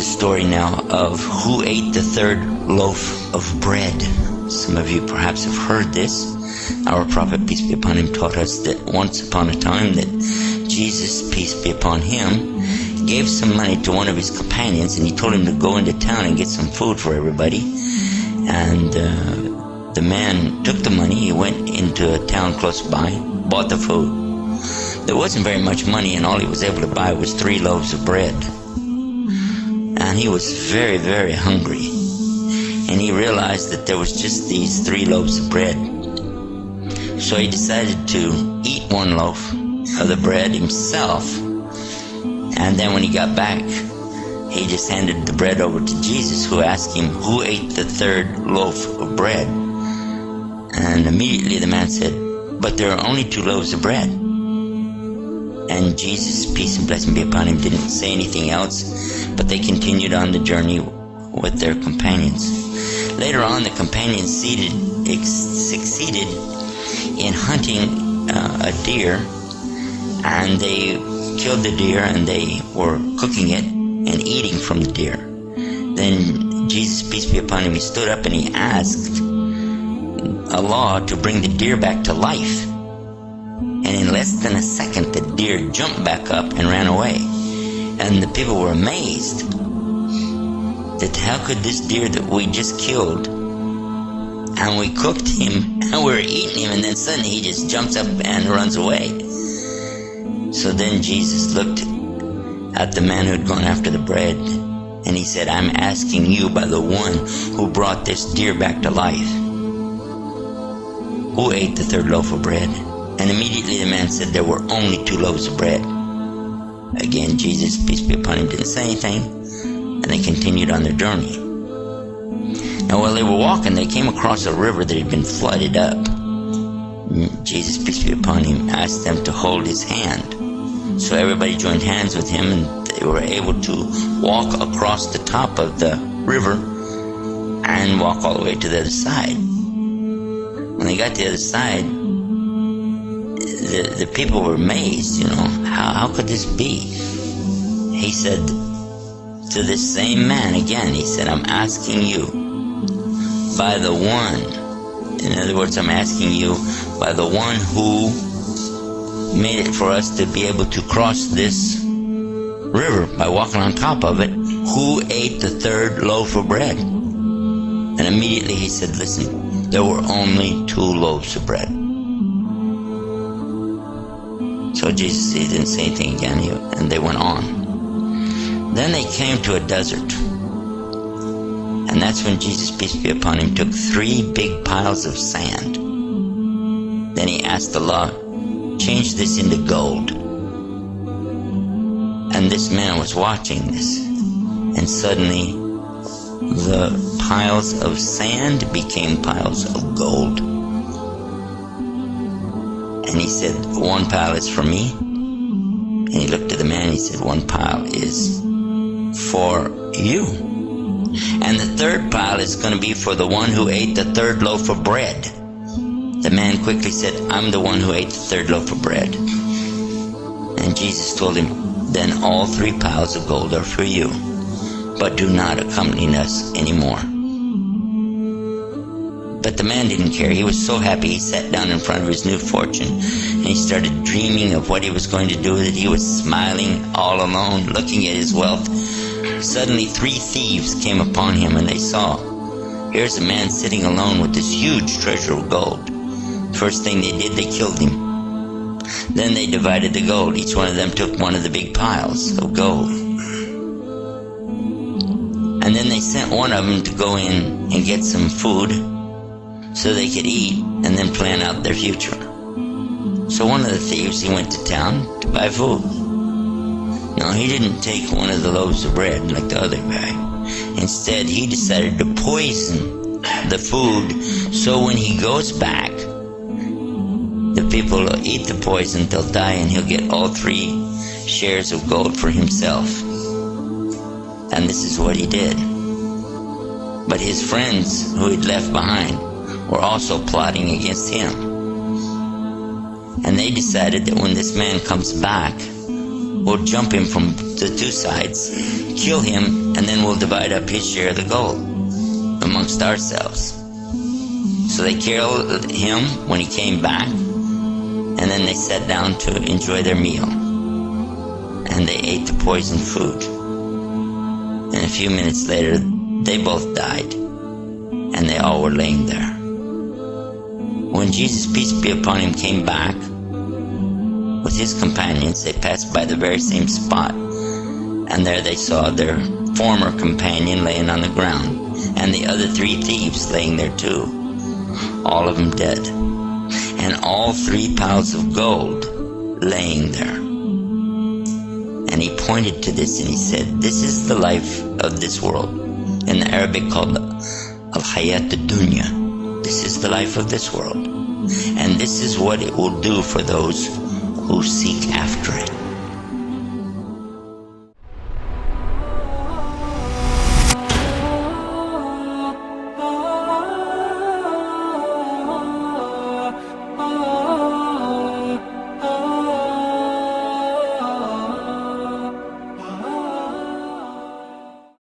story now of who ate the third loaf of bread. Some of you perhaps have heard this. Our prophet, peace be upon him, taught us that once upon a time that Jesus, peace be upon him, gave some money to one of his companions, and he told him to go into town and get some food for everybody. And the man took the money, he went into a town close by, bought the food. There wasn't very much money, and all he was able to buy was 3 loaves of bread. And he was very, very hungry. And he realized that there was just these 3 loaves of bread. So he decided to eat 1 loaf of the bread himself. And then when he got back, he just handed the bread over to Jesus, who asked him, who ate the 3rd loaf of bread? And immediately the man said, but there are only 2 loaves of bread. And Jesus, peace and blessing be upon him, didn't say anything else, but they continued on the journey with their companions. Later on, the companions succeeded in hunting a deer, and they killed the deer, and they were cooking it and eating from the deer. Then Jesus, peace be upon him, he stood up and he asked Allah to bring the deer back to life. And in less than a second, the deer jumped back up and ran away. And the people were amazed that how could this deer that we just killed, and we cooked him, and we were eating him, and then suddenly he just jumps up and runs away. So then Jesus looked at the man who had gone after the bread, and he said, I'm asking you by the one who brought this deer back to life, who ate the 3rd loaf of bread? And immediately the man said there were only 2 loaves of bread. Again, Jesus, peace be upon him, didn't say anything, and they continued on their journey. Now while they were walking, they came across a river that had been flooded up. Jesus, peace be upon him, asked them to hold his hand. So everybody joined hands with him, and they were able to walk across the top of the river and walk all the way to the other side. When they got to the other side, the people were amazed, how could this be? He said to this same man again, he said, I'm asking you by the one, in other words, I'm asking you by the one who made it for us to be able to cross this river by walking on top of it, who ate the 3rd loaf of bread? And immediately he said, listen, there were only 2 loaves of bread. So Jesus, he didn't say anything again, and they went on. Then they came to a desert. And that's when Jesus, peace be upon him, took 3 big piles of sand. Then he asked Allah, change this into gold. And this man was watching this. And suddenly, the piles of sand became piles of gold. And he said, 1 pile is for me. And he looked at the man and he said, 1 pile is for you. And the 3rd pile is going to be for the one who ate the 3rd loaf of bread. The man quickly said, I'm the one who ate the 3rd loaf of bread. And Jesus told him, then all 3 piles of gold are for you, but do not accompany us anymore. But the man didn't care. He was so happy. He sat down in front of his new fortune, and he started dreaming of what he was going to do with it. He was smiling all alone, looking at his wealth. Suddenly 3 thieves came upon him, and they saw, here's a man sitting alone with this huge treasure of gold. First thing they did, they killed him. Then they divided the gold. Each one of them took 1 of the big piles of gold. And then they sent one of them to go in and get some food so they could eat and then plan out their future. So one of the thieves, he went to town to buy food. No, he didn't take 1 of the loaves of bread like the other guy. Instead, he decided to poison the food, so when he goes back, the people will eat the poison, they'll die, and he'll get all 3 shares of gold for himself. And this is what he did. But his friends who he'd left behind were also plotting against him. And they decided that when this man comes back, we'll jump him from the two sides, kill him, and then we'll divide up his share of the gold amongst ourselves. So they killed him when he came back, and then they sat down to enjoy their meal. And they ate the poisoned food. And a few minutes later, they both died, and they all were laying there. When Jesus, peace be upon him, came back with his companions, they passed by the very same spot, and there they saw their former companion laying on the ground, and the other 3 thieves laying there too, all of them dead, and all 3 piles of gold laying there. And he pointed to this and he said, this is the life of this world, in the Arabic called al-hayat ad-dunya. This is the life of this world, and this is what it will do for those who seek after it.